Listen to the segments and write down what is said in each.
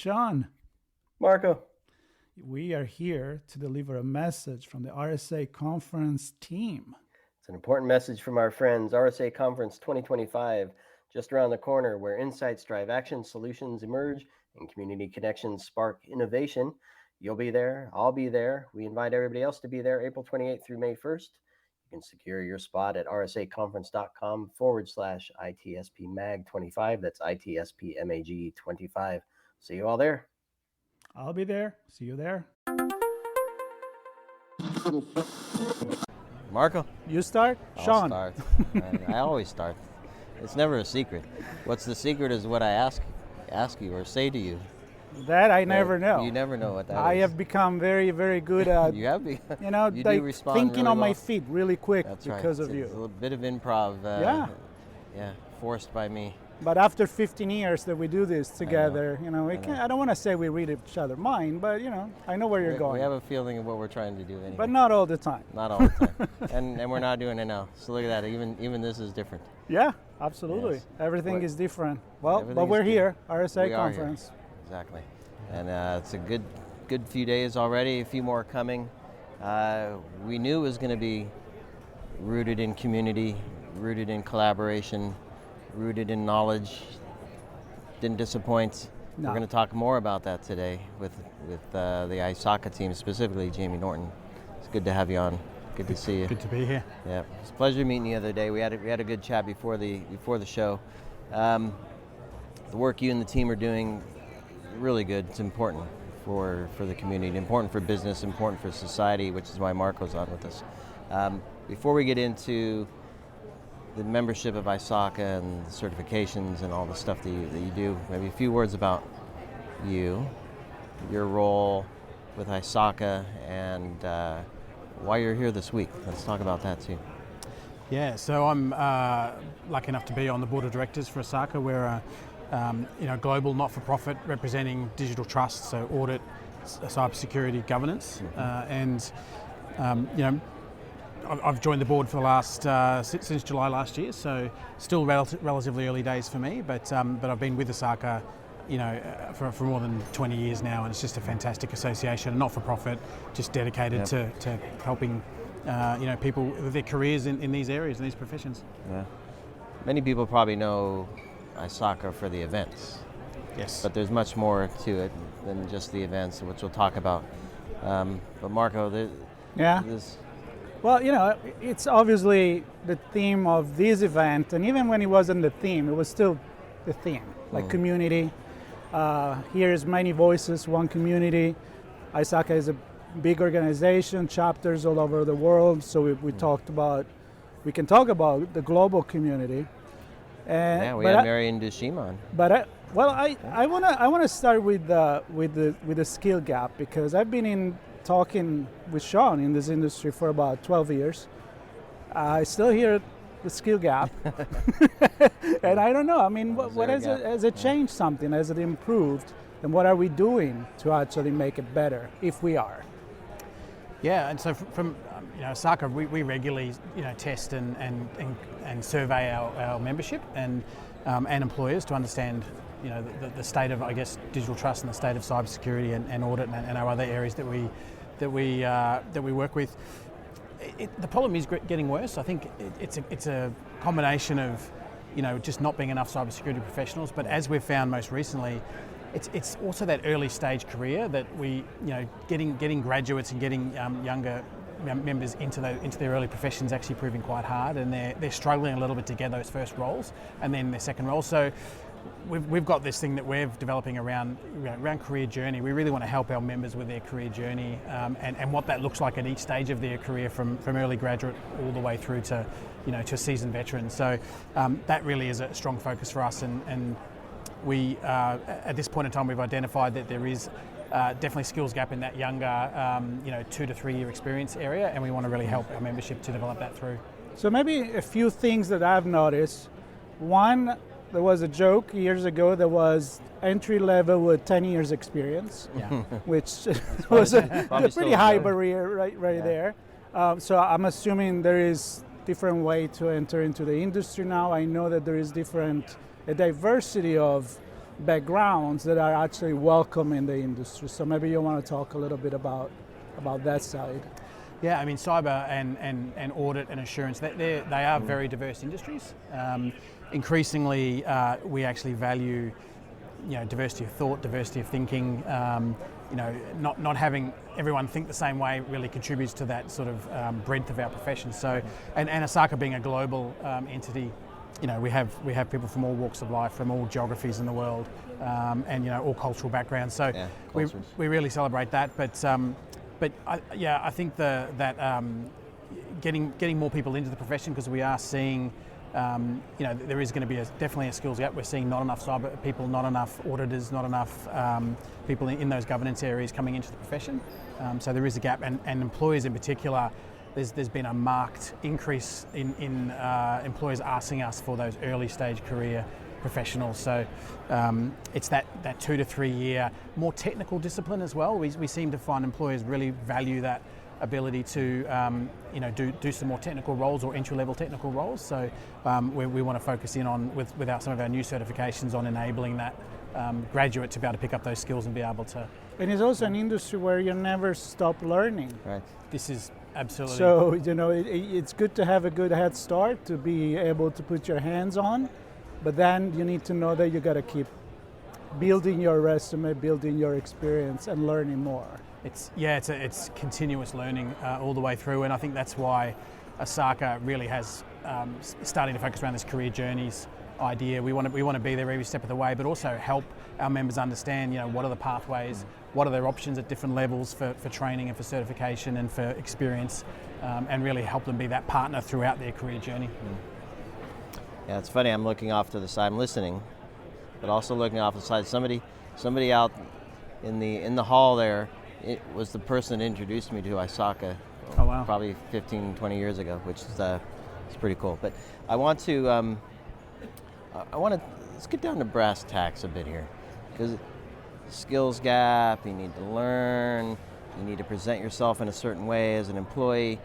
Sean. Marco. We are here to deliver a message from the RSAC Conference team. It's an important message from our friends. RSAC Conference 2025, just around the corner, where insights drive action, solutions emerge, and community connections spark innovation. You'll be there. I'll be there. We invite everybody else to be there April 28th through May 1st. You can secure your spot at rsacconference.com/ITSPMAG25. That's ITSPMAG25. See you all there. I'll be there. See you there. Marco? You start? Sean? I'll start. I always start. It's never a secret. What's the secret is what I ask you or say to you. That I never know. You never know what that is. I have become very, very good at you have be, you know, you like do respond thinking really on my well. feet really quick. That's because right. of you. It's a little bit of improv. Yeah, forced by me. But after 15 years that we do this together, I don't want to say we read each other's mind, but I know where you're going. We have a feeling of what we're trying to do anyway. But not all the time. Not all the time. and we're not doing it now. So look at that. Even this is different. Yeah, absolutely. Yes. Everything is different. Well, but we're here, RSAC Conference. Exactly. And it's a good few days already, a few more coming. We knew it was going to be rooted in community, rooted in collaboration, rooted in knowledge. Didn't disappoint. No. We're going to talk more about that today with the ISACA team, specifically Jamie Norton. It's good to have you on. Good to see you. Good to be here. Yeah, it's a pleasure meeting you the other day. We had a good chat before the show. The work you and the team are doing, really good. It's important for the community, important for business, important for society, which is why Marco's on with us. Before we get into the membership of ISACA and the certifications and all the stuff that you do, maybe a few words about you, your role with ISACA, and why you're here this week. Let's talk about that too. Yeah, so I'm lucky enough to be on the board of directors for ISACA. We're a global not-for-profit representing digital trust, so audit, cybersecurity, governance, I've joined the board for the last since July last year, so still relatively early days for me. But I've been with ISACA, for more than 20 years now, and it's just a fantastic association, not for profit, just dedicated to helping people with their careers in these areas, in these professions. Yeah. Many people probably know ISACA for the events. Yes. But there's much more to it than just the events, which we'll talk about. But Marco, Well, it's obviously the theme of this event, and even when it wasn't the theme, it was still the theme, like community. Here's many voices, one community. ISACA is a big organization, chapters all over the world, so we can talk about the global community. We had Marion Dushim on. But I want to start with the skill gap, because I've been talking with Sean in this industry for about 12 years. I still hear the skill gap, and I don't know. I mean, has it changed something? Has it improved? And what are we doing to actually make it better, if we are? Yeah, and so from ISACA, we regularly test and survey our membership and employers to understand the state of, I guess, digital trust and the state of cybersecurity and audit and our other areas that we work with. The problem is getting worse. I think it's a combination of just not being enough cybersecurity professionals, but as we've found most recently, it's also that early stage career that we getting graduates and getting younger members into their early professions actually proving quite hard, and they're struggling a little bit to get those first roles and then their second role. So we've got this thing that we're developing around career journey. We really want to help our members with their career journey and what that looks like at each stage of their career, from early graduate all the way through to to seasoned veterans. So that really is a strong focus for us, and we at this point in time we've identified that there is definitely skills gap in that younger 2 to 3 year experience area, and we want to really help our membership to develop that through. So maybe a few things that I've noticed. One, there was a joke years ago that was entry level with 10 years experience, which was a pretty high barrier right there. So I'm assuming there is different way to enter into the industry now. I know that there is a diversity of backgrounds that are actually welcome in the industry. So maybe you want to talk a little bit about that side. Yeah, I mean, cyber and audit and assurance, they are very diverse industries. Increasingly, we actually value, diversity of thought, diversity of thinking. Not having everyone think the same way really contributes to that sort of breadth of our profession. So, and ISACA being a global entity, we have people from all walks of life, from all geographies in the world, and all cultural backgrounds. So we really celebrate that. But I think that getting more people into the profession, because we are seeing, there is going to be definitely a skills gap. We're seeing not enough cyber people, not enough auditors, not enough people in those governance areas coming into the profession. So there is a gap, and employers in particular, there's been a marked increase in employers asking us for those early stage career professionals. So it's that 2 to 3 year more technical discipline as well. We seem to find employers really value that ability to do some more technical roles or entry-level technical roles. So we want to focus in on with some of our new certifications on enabling that graduate to be able to pick up those skills and be able to. And it's also an industry where you never stop learning. Right. This is absolutely. So it's good to have a good head start to be able to put your hands on, but then you need to know that you got to keep building your resume, building your experience, and learning more. It's continuous learning all the way through, and I think that's why ISACA really has starting to focus around this career journeys idea. We want to be there every step of the way, but also help our members understand, what are the pathways, what are their options at different levels for training and for certification and for experience, and really help them be that partner throughout their career journey. Yeah, it's funny. I'm looking off to the side. I'm listening, but also looking off to the side. Somebody out in the hall there. It was the person that introduced me to ISACA. Oh, wow. Probably 15, 20 years ago, which is it's pretty cool. But I want to let's get down to brass tacks a bit here, because skills gap. You need to learn. You need to present yourself in a certain way as an employee.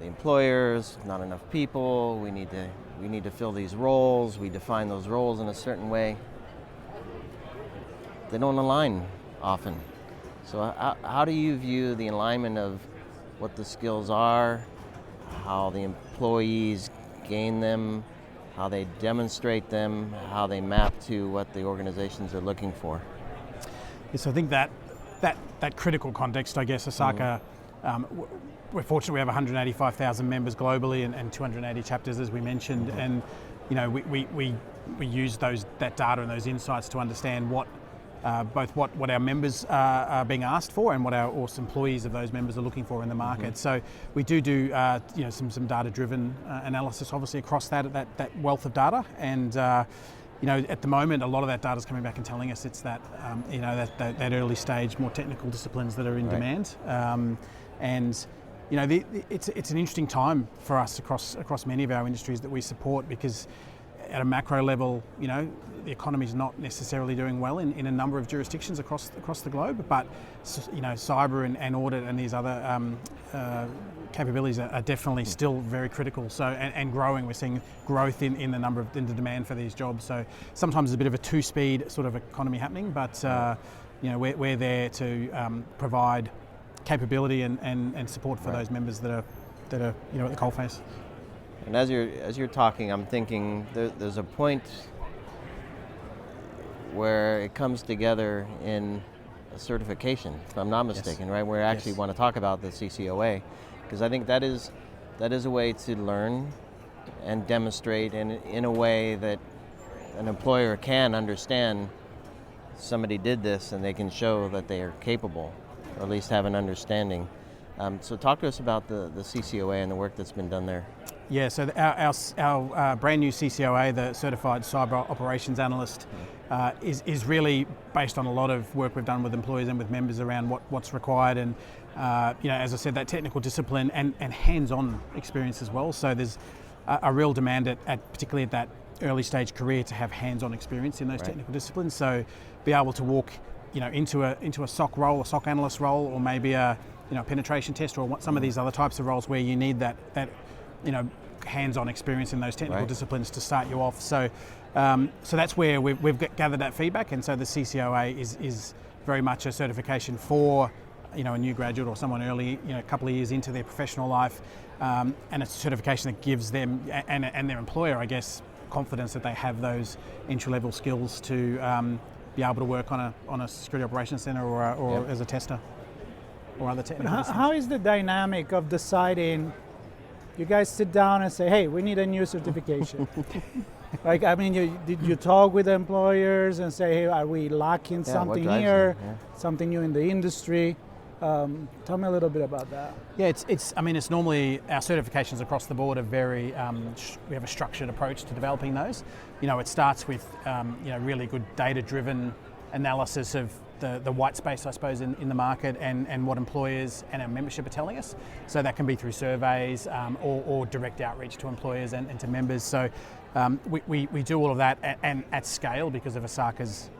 The employers, not enough people. We need to fill these roles. We define those roles in a certain way. They don't align often. So how do you view the alignment of what the skills are, how the employees gain them, how they demonstrate them, how they map to what the organizations are looking for? Yes, I think that critical context, I guess, ISACA, we're fortunate we have 185,000 members globally and 280 chapters, as we mentioned, and we use that data and those insights to understand both what our members are being asked for and what our employees of those members are looking for in the market. So we do some data-driven analysis, obviously, across that wealth of data, and at the moment, a lot of that data is coming back and telling us it's that early stage, more technical disciplines that are in demand, and it's an interesting time for us across many of our industries that we support, because at a macro level, the economy is not necessarily doing well in a number of jurisdictions across the globe, but cyber and audit and these other capabilities are definitely still very critical. So and growing, we're seeing growth in the demand for these jobs. So sometimes it's a bit of a two-speed sort of economy happening, but we're there to provide capability and support for those members that are at the coalface. And as you're talking, I'm thinking there's a point where it comes together in a certification, if I'm not mistaken, right? Where I actually want to talk about the CCOA, because I think that is a way to learn and demonstrate in a way that an employer can understand somebody did this and they can show that they are capable, or at least have an understanding. So talk to us about the CCOA and the work that's been done there. Yeah, so our brand new CCOA, the Certified Cyber Operations Analyst, is really based on a lot of work we've done with employees and with members around what's required, and as I said, that technical discipline and hands-on experience as well. So there's a real demand at particularly at that early stage career to have hands-on experience in those technical disciplines. So be able to walk into a SOC role, a SOC analyst role, or maybe a penetration test, or some of these other types of roles where you need that hands-on experience in those technical Right. disciplines to start you off. So that's where we've gathered that feedback, and so the CCOA is very much a certification for a new graduate or someone early, a couple of years into their professional life, and it's a certification that gives them and their employer, I guess, confidence that they have those entry-level skills to be able to work on a security operations center or Yep. as a tester or other technical. How is the dynamic of deciding? You guys sit down and say, "Hey, we need a new certification." Like, I mean, did you talk with employers and say, "Hey, are we lacking Yeah, what something drives here? them? Yeah. Something new in the industry?" Tell me a little bit about that. Yeah, it's normally our certifications across the board are very. We have a structured approach to developing those. It starts with really good data-driven analysis of the white space, I suppose, in the market and what employers and our membership are telling us. So that can be through surveys or direct outreach to employers and to members. So we do all of that and at scale because of ISACA's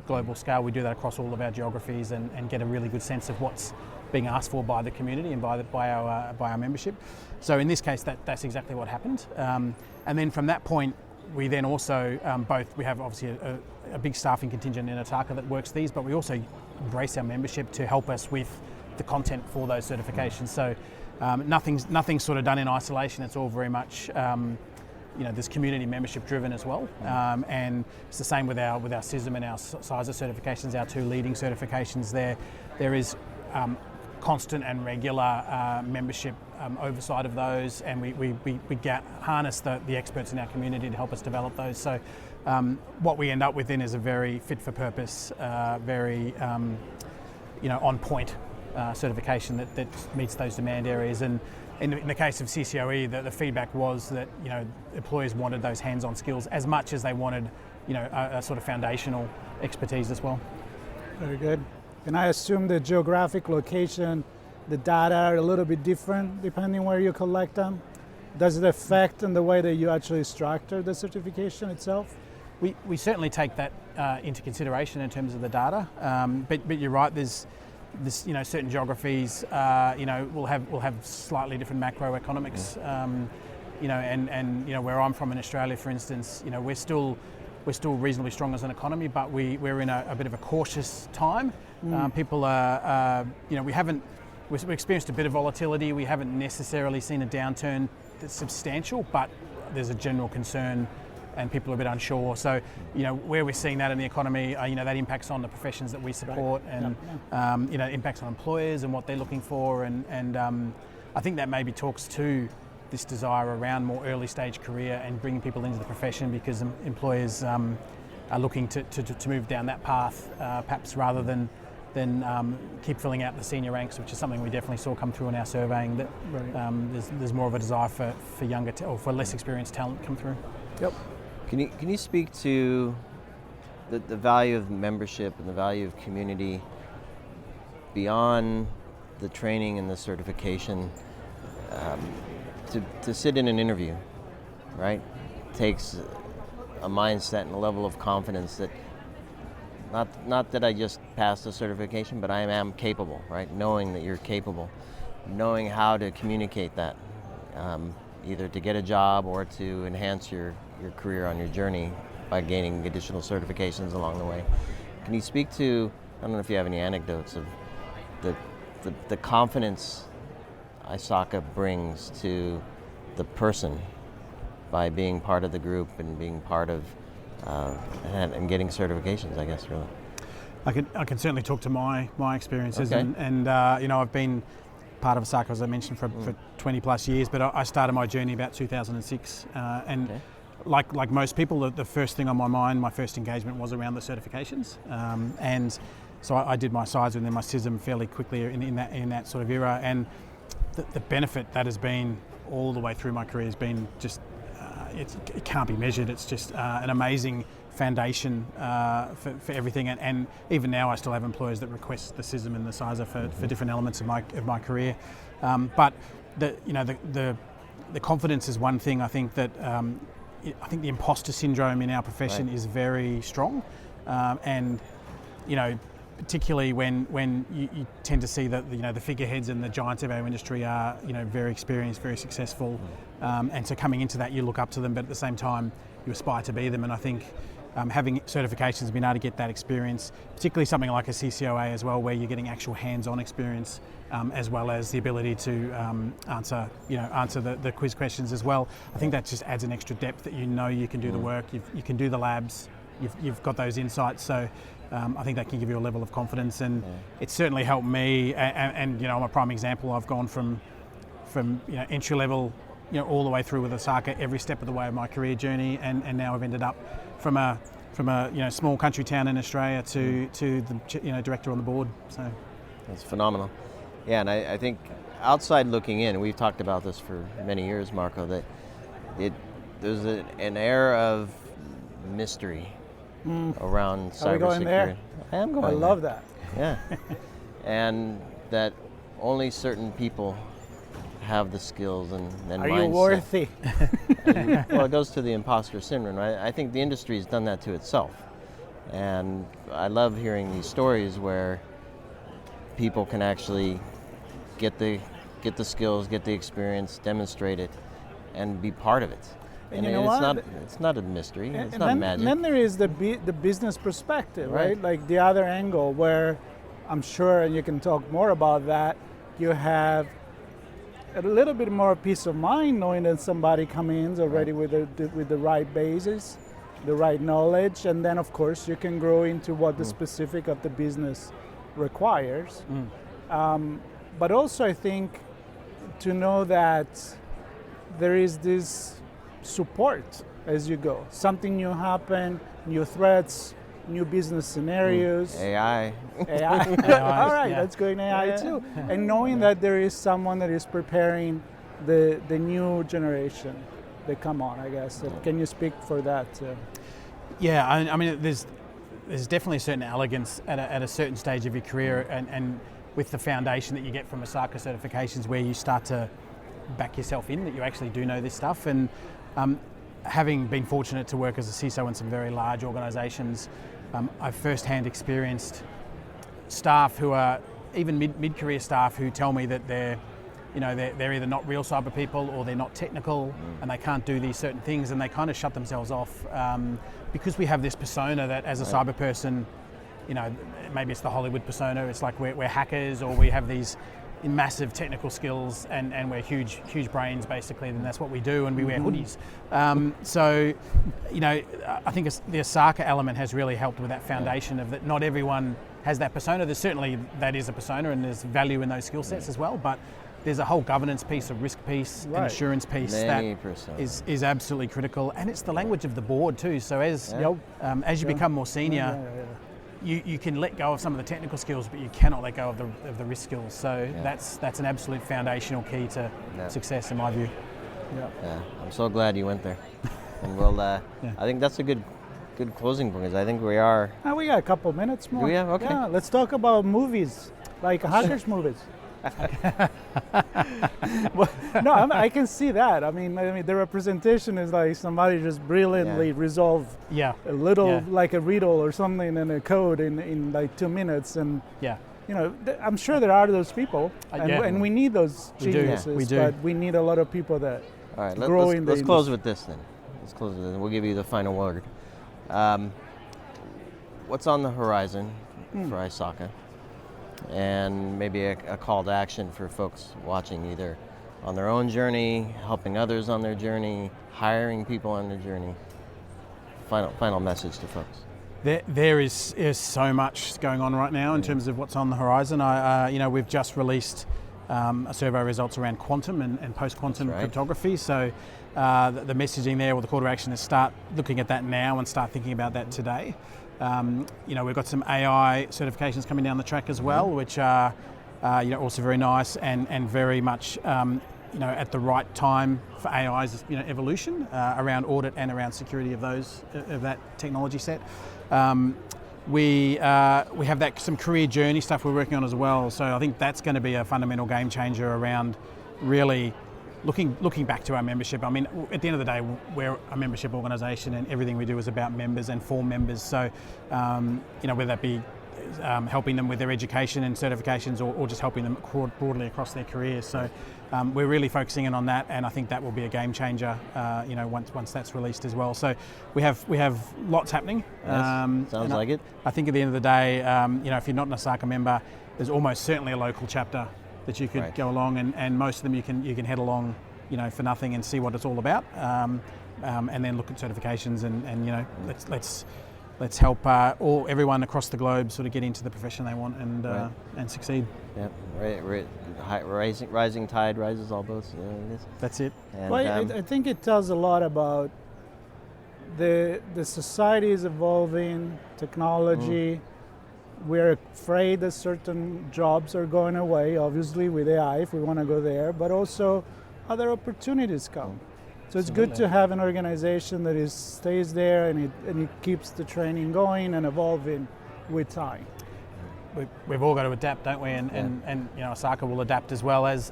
global scale. We do that across all of our geographies and get a really good sense of what's being asked for by the community and by our membership. So in this case, that's exactly what happened. And then from that point, we then also we have obviously a big staffing contingent in ISACA that works these, but we also embrace our membership to help us with the content for those certifications. So nothing's sort of done in isolation. It's all very much this community membership driven as well, and it's the same with our CISM and our CISA certifications, our two leading certifications. There is constant and regular membership oversight of those, and we harness the experts in our community to help us develop those. So what we end up with then is a very fit for purpose, very on point certification that meets those demand areas. And in the case of CCOE, the feedback was that employers wanted those hands-on skills as much as they wanted a sort of foundational expertise as well. Very good. And I assume the geographic location, the data are a little bit different depending where you collect them. Does it affect in the way that you actually structure the certification itself? We certainly take that into consideration in terms of the data, but you're right. There's certain geographies will have slightly different macroeconomics, and where I'm from in Australia, for instance, we're still reasonably strong as an economy, but we're in a bit of a cautious time. People are we've experienced a bit of volatility. We haven't necessarily seen a downturn that's substantial, but there's a general concern and people are a bit unsure. So, where we're seeing that in the economy, that impacts on the professions that we support, right. And impacts on employers and what they're looking for, and I think that maybe talks to this desire around more early stage career and bringing people into the profession, because employers are looking to move down that path, perhaps rather than keep filling out the senior ranks, which is something we definitely saw come through in our surveying, that right. There's more of a desire for younger or for less experienced talent come through. Yep. Can you speak to the value of membership and the value of community beyond the training and the certification? To sit in an interview, right, takes a mindset and a level of confidence that not that I just passed the certification, but I am capable, right? Knowing that you're capable, knowing how to communicate that, either to get a job or to enhance your career on your journey by gaining additional certifications along the way. Can you speak to, I don't know if you have any anecdotes of the confidence ISACA brings to the person by being part of the group and being part of and getting certifications, I guess, really? I can certainly talk to my experiences, okay. and I've been part of ISACA, as I mentioned, for 20 plus years, but I started my journey about 2006, and okay. Like most people, the first thing on my mind, my first engagement was around the certifications, and so I did my CISA and then my CISM fairly quickly in that sort of era, and the benefit that has been all the way through my career has been just it can't be measured. It's just an amazing foundation for everything, and even now I still have employers that request the CISM and the CISA for different elements of my career. But the confidence is one thing. I think that I think the imposter syndrome in our profession right. is very strong, and particularly when you tend to see that the figureheads and the giants of our industry are very experienced, very successful, and so coming into that you look up to them, but at the same time you aspire to be them. And I think having certifications and being able to get that experience, particularly something like a CCOA as well, where you're getting actual hands-on experience, as well as the ability to answer the quiz questions as well. I think that just adds an extra depth that you can do the work, you can do the labs, you've got those insights. So I think that can give you a level of confidence, and it's certainly helped me. And I'm a prime example. I've gone from entry level, all the way through with ISACA every step of the way of my career journey, and now I've ended up from a small country town in Australia to the director on the board. So that's phenomenal. Yeah, and I think outside looking in, we've talked about this for many years, Marco, that there's an air of mystery around cybersecurity. Are we going there? I am going I there. love that. Yeah. And that only certain people have the skills and Are mindset. you worthy? Well, it goes to the imposter syndrome, right? I think the industry has done that to itself. And I love hearing these stories where people can actually get the skills, get the experience, demonstrate it, and be part of it. And it's not a mystery. It's not magic. And then there is the business perspective, right? Right. Like the other angle, where I'm sure, and you can talk more about that, you have a little bit more peace of mind knowing that somebody comes in already with the right basis, the right knowledge, and then of course you can grow into what the specific of the business requires. But also I think to know that there is this support as you go. Something new happen, new threats, new business scenarios. AI. AI. All right, let's go in AI too. And knowing that there is someone that is preparing the new generation that come on, I guess. Can you speak for that? Yeah, I mean, there's definitely a certain elegance at a certain stage of your career, and with the foundation that you get from ISACA certifications, where you start to back yourself in that you actually do know this stuff. And having been fortunate to work as a CISO in some very large organisations, I've firsthand experienced staff who are even mid-career staff who tell me that they're either not real cyber people or they're not technical and they can't do these certain things, and they kind of shut themselves off because we have this persona that as a cyber person, maybe it's the Hollywood persona, it's like we're hackers, or we have these massive technical skills and we're huge brains basically, and that's what we do, and we wear hoodies. So I think the ISACA element has really helped with that foundation of that not everyone has that persona. There's certainly that is a persona, and there's value in those skill sets as well, but there's a whole governance piece, a risk piece, an assurance piece that is absolutely critical, and it's the language of the board too. So as you become more senior, you can let go of some of the technical skills, but you cannot let go of the risk skills. So that's an absolute foundational key to success in my view. Yeah, I'm so glad you went there. And we'll, I think that's a good closing point, because I think we are. We got a couple minutes more. Do we have? Okay. Yeah, let's talk about movies, like hackers movies. Well, no, I can see that. I mean, the representation is like somebody just brilliantly resolve a little like a riddle or something in a code in like 2 minutes, and I'm sure there are those people, and we need those geniuses. We do. But we need a lot of people that grow in the let's close with this then. Let's close with this, and we'll give you the final word. What's on the horizon for ISACA? And maybe a call to action for folks watching, either on their own journey, helping others on their journey, hiring people on their journey. Final message to folks. There is so much going on right now in terms of what's on the horizon. We've just released a survey results around quantum and post-quantum cryptography. So the messaging there, or the call to action, is start looking at that now and start thinking about that today. We've got some AI certifications coming down the track as well, which are also very nice and very much at the right time for AI's evolution around audit and around security of that technology set. We have some career journey stuff we're working on as well. So I think that's going to be a fundamental game changer around really looking back to our membership. I mean, at the end of the day, we're a membership organisation, and everything we do is about members and for members. So, whether that be helping them with their education and certifications, or just helping them broadly across their careers. So we're really focusing in on that, and I think that will be a game changer. Once that's released as well. So we have lots happening. Yes, sounds like it. I think at the end of the day, if you're not an ISACA member, there's almost certainly a local chapter that you could go along, and most of them you can head along, for nothing and see what it's all about, and then look at certifications and let's help everyone across the globe sort of get into the profession they want and succeed. Yep, rising tide rises all boats. That's it. And, Well, I think it tells a lot about the society is evolving, technology. We're afraid that certain jobs are going away, obviously with AI, if we want to go there, but also other opportunities come. So it's good to have an organization that stays there and it keeps the training going and evolving with time. We've all got to adapt, don't we? And ISACA will adapt as well as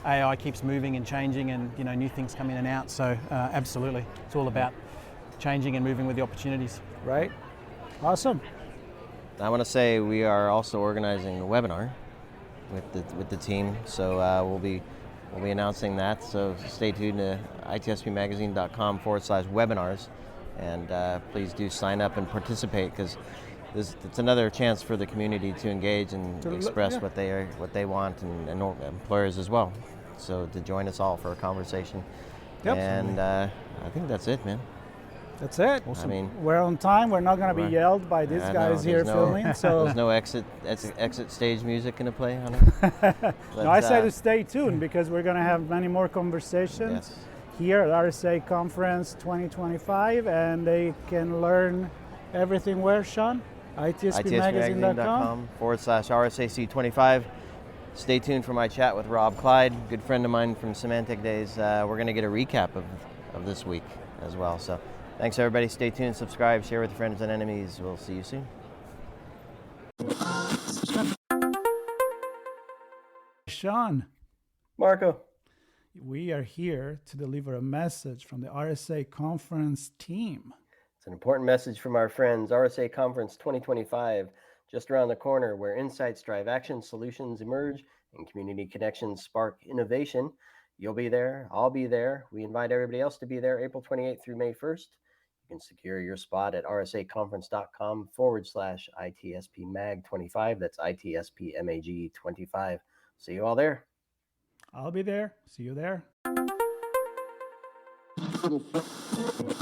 AI keeps moving and changing, and new things come in and out. So absolutely, it's all about changing and moving with the opportunities. Right? Awesome. I want to say we are also organizing a webinar with the team, so we'll be announcing that. So stay tuned to itspmagazine.com/webinars, and please do sign up and participate, because it's another chance for the community to engage and express what they want, and employers as well. So to join us all for a conversation. Yep. And I think that's it, man. That's it. Awesome. I mean, we're on time. We're not going to be yelled by these guys here filming. So there's no exit stage music going to play on it. No, I say to stay tuned, because we're going to have many more conversations here at RSAC Conference 2025, and they can learn everything where, Sean? itspmagazine.com/RSAC25. Stay tuned for my chat with Rob Clyde, good friend of mine from Symantec days. We're going to get a recap of this week as well. So thanks, everybody. Stay tuned, subscribe, share with your friends and enemies. We'll see you soon. Sean. Marco. We are here to deliver a message from the RSA Conference team. It's an important message from our friends. RSA Conference 2025, just around the corner, where insights drive action, solutions emerge, and community connections spark innovation. You'll be there. I'll be there. We invite everybody else to be there April 28th through May 1st. You can secure your spot at rsaconference.com/ITSPMAG25. That's ITSPMAG25. See you all there. I'll be there. See you there.